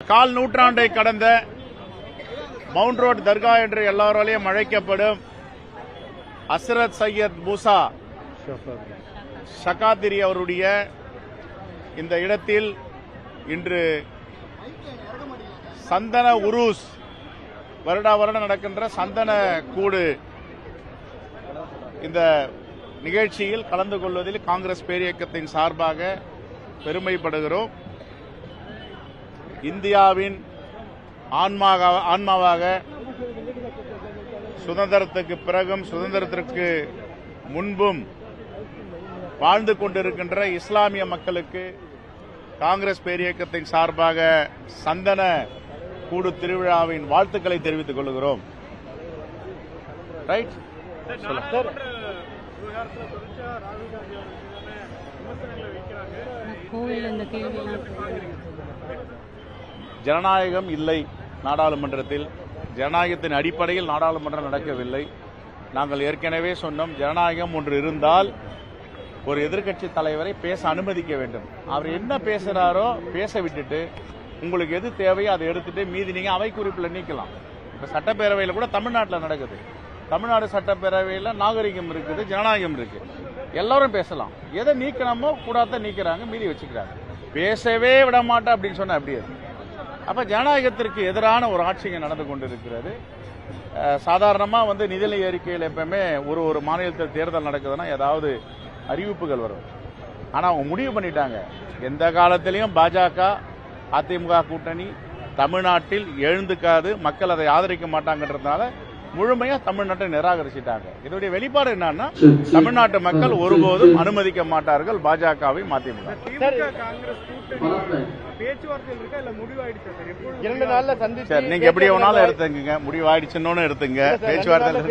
கால் நூற்றாண்டை கடந்த mount road தர்கா என்று எல்லாராலையும் அழைக்கப்படும் ஹஸ்ரத் சையத் மூசா ஷகாதிரி அவருடைய இந்த இடத்தில் இன்று சந்தன உருஸ் வருடா வருடம் நடக்கின்ற சந்தன கூடு இந்த நிகழ்ச்சியில் கலந்து கொள்வதில் காங்கிரஸ் பேரியக்கத்தின் சார்பாக பெருமைப்படுகிறோம். இந்தியாவின் ஆன்மாவாக சுதந்திரத்துக்கு பிறகும் சுதந்திரத்திற்கு முன்பும் வாழ்ந்து கொண்டிருக்கின்ற இஸ்லாமிய மக்களுக்கு காங்கிரஸ் பேரியக்கத்தின் சார்பாக சந்தன கூடு திருவிழாவின் வாழ்த்துக்களை தெரிவித்துக் கொள்கிறோம். ரைட்? ஜனநாயகம் இல்லை நாடாளுமன்றத்தில். ஜனநாயகத்தின் அடிப்படையில் நாடாளுமன்றம் நடக்கவில்லை. நாங்கள் ஏற்கனவே சொன்னோம், ஜனநாயகம் ஒன்று இருந்தால் ஒரு எதிர்க்கட்சி தலைவரை பேச அனுமதிக்க வேண்டும். அவர் என்ன பேசுறாரோ பேச விட்டுட்டு உங்களுக்கு எது தேவையோ அதை எடுத்துட்டு மீதி நீங்க அவை குறிப்பில் நீக்கலாம். இப்ப சட்டப்பேரவையில் கூட தமிழ்நாட்டில் நடக்குது. தமிழ்நாடு சட்டப்பேரவையில் நாகரிகம் இருக்குது, ஜனநாயகம் இருக்கு, எல்லாரும் பேசலாம். எதை நீக்கணுமோ கூடாத நீக்கிறாங்க, மீதி வச்சுக்கிறாங்க. பேசவே விட மாட்டேன் அப்படின்னு சொன்ன அப்படியே. அப்ப ஜனநாயகத்திற்கு எதிரான ஒரு ஆட்சிங்க நடந்து கொண்டிருக்கிறது. சாதாரணமா நிதிநிலை அறிக்கையில் எப்பவுமே ஒரு மாநிலத்தில் தேர்தல் நடக்குதுன்னா ஏதாவது அறிவிப்புகள் வரும். ஆனா அவங்க முடிவு பண்ணிட்டாங்க, எந்த காலத்திலையும் பாஜக அதிமுக கூட்டணி தமிழ்நாட்டில் எழுந்துக்காது, மக்கள் அதை ஆதரிக்க மாட்டாங்கன்றதுனால முழுமையா தமிழ்நாட்டை நிராகரிச்சிட்டாங்க. இதனுடைய வெளிப்பாடு என்னன்னா, தமிழ்நாட்டு மக்கள் ஒருபோதும் அனுமதிக்க மாட்டார்கள் பாஜகவை மதிமுக. நீங்க எப்படி வேணாலும் எடுத்துங்க, முடிவாயிடுச்சுன்னு எடுத்துங்க, பேச்சுவார்த்தை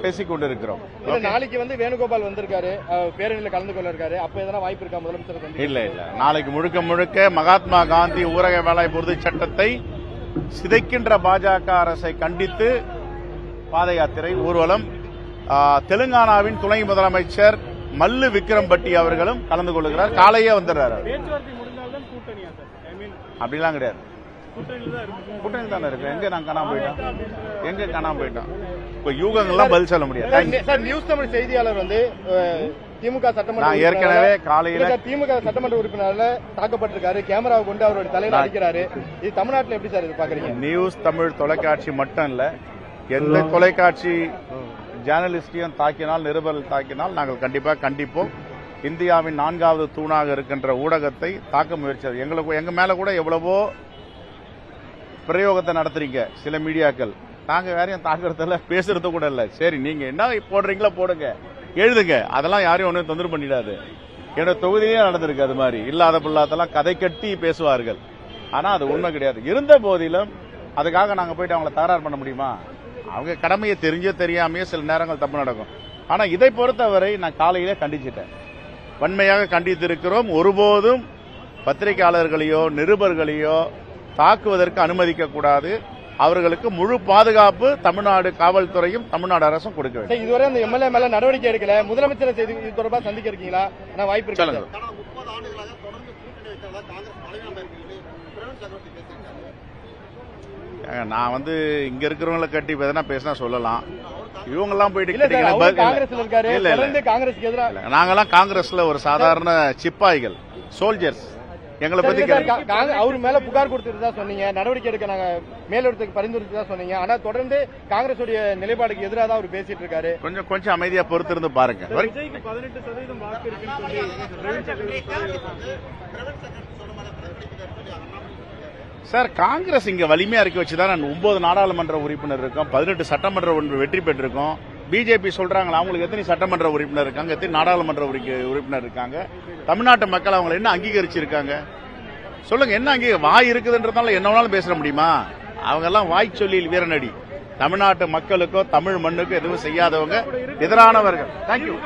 பேசிக் கொண்டு இருக்கிறோம். நாளைக்கு வேணுகோபால் வந்திருக்காரு, பேரணியில் கலந்து கொள்ள இருக்காரு. அப்ப எதனா வாய்ப்பு இருக்கா முதலமைச்சர்? இல்ல நாளைக்கு முழுக்க மகாத்மா காந்தி ஊரக வேலை உறுதி சட்டத்தை சிதைக்கின்ற பாஜக அரசை கண்டித்து பாத யாத்திரை ஊர்வலம். தெலுங்கானாவின் துணை முதலமைச்சர் மல்லு விக்ரம்பட்டி அவர்களும் கலந்து கொள்கிறார். காலையே வந்துடுறாரு. அப்படிலாம் கிடையாது, கூட்டணி தானே இருக்கு. எங்க நான் காணாம போயிட்டோம். இப்ப யூகங்கள்லாம் பதில் சொல்ல முடியாது. நியூஸ் தமிழ் செய்தியாளர் திமுக சட்டமன்ற ஏற்கனவே காலையில திமுக சட்டமன்ற உறுப்பினர்ல தாக்கப்பட்டிருக்காரு. கேமராவை கொண்டு அவருடைய தலையில அடிக்கிறாரு. இது தமிழ்நாட்டில் எப்படி சார் இது பாக்குறீங்க? நியூஸ் தமிழ் தொலைக்காட்சி மட்டும் இல்ல, எந்த தொலைக்காட்சி ஜேர்னலிஸ்டையும் தாக்கினால், நிருபர்கள் தாக்கினால் நாங்கள் கண்டிப்பாக கண்டிப்போம். இந்தியாவின் 4வது தூணாக இருக்கின்ற ஊடகத்தை தாக்க முயற்சி எங்க மேல கூட எவ்வளவோ பிரயோகத்தை நடத்துறீங்க சில மீடியாக்கள். நாங்க யாரையும் தாக்குறதில்ல, பேசுறது கூட இல்ல. சரி, நீங்க என்ன போடுறீங்களோ போடுங்க, எழுதுங்க, அதெல்லாம் யாரையும் ஒன்றும் தொந்தரவு பண்ணிடாது. என்னோட தொகுதியிலே நடந்திருக்கு அது மாதிரி. இல்லாத பிள்ளாத்தெல்லாம் கதை கட்டி பேசுவார்கள். ஆனா அது உண்மை கிடையாது. இருந்த போதிலும் அதுக்காக நாங்க போயிட்டு அவங்களை தகராறு பண்ண முடியுமா? அவங்க கடமையை தெரிஞ்சோ தெரியாமையோ சில நேரங்கள் தப்பு நடக்கும். ஆனா இதை பொறுத்தவரை நான் காலையிலே கண்டிச்சிட்டேன், வன்மையாக கண்டித்திருக்கிறோம். ஒருபோதும் பத்திரிகையாளர்களையோ நிருபர்களையோ தாக்குவதற்கு அனுமதிக்க கூடாது. அவர்களுக்கு முழு பாதுகாப்பு தமிழ்நாடு காவல்துறையும் தமிழ்நாடு அரசும் கொடுக்க வேண்டும். இதுவரை அந்த எம்எல்ஏ மேல நடவடிக்கை எடுக்கல. முதலமைச்சரை இது தொடர்பாக சந்திக்க இருக்கீங்களா? வாய்ப்பு சொல்லுங்க. நான் இங்க இருக்கிறவங்களை கட்டி எதனா பேசினா சொல்லலாம். இவங்க எல்லாம் போயிட்டு நாங்கெல்லாம் காங்கிரஸ்ல ஒரு சாதாரண சிப்பாய்கள், சோல்ஜர்ஸ். எங்களை பத்தி அவரு மேல புகார் கொடுத்துட்டு சொன்னீங்க, நடவடிக்கை எடுக்க நாங்க மேலிடத்துக்கு பரிந்துரைத்து சொன்னீங்க. ஆனா தொடர்ந்து காங்கிரஸ் நிலைப்பாடுக்கு எதிராக தான் அவர் பேசிட்டு இருக்காரு. கொஞ்சம் அமைதியா பொறுத்திருந்து பாருங்க. சார், காங்கிரஸ் இங்க வலிமையா இருக்க வச்சுதான் 9 நாடாளுமன்ற உறுப்பினர் இருக்கோம், 18 சட்டமன்ற வெற்றி பெற்றிருக்கோம். பிஜேபி சொல்றாங்களா, அவங்களுக்கு எத்தனை சட்டமன்ற உறுப்பினர் இருக்காங்க, எத்தனை நாடாளுமன்ற உறுப்பினர் இருக்காங்க? தமிழ்நாட்டு மக்கள் அவங்களை என்ன அங்கீகரிச்சிருக்காங்க சொல்லுங்க. என்ன வாய் இருக்குதுன்றதால என்ன வேணாலும் பேச முடியுமா? அவங்க எல்லாம் வாய் சொல்லி வீரநடி. தமிழ்நாட்டு மக்களுக்கோ தமிழ் மண்ணுக்கோ எதுவும் செய்யாதவங்க, எதிரானவர்கள். தேங்க்யூ.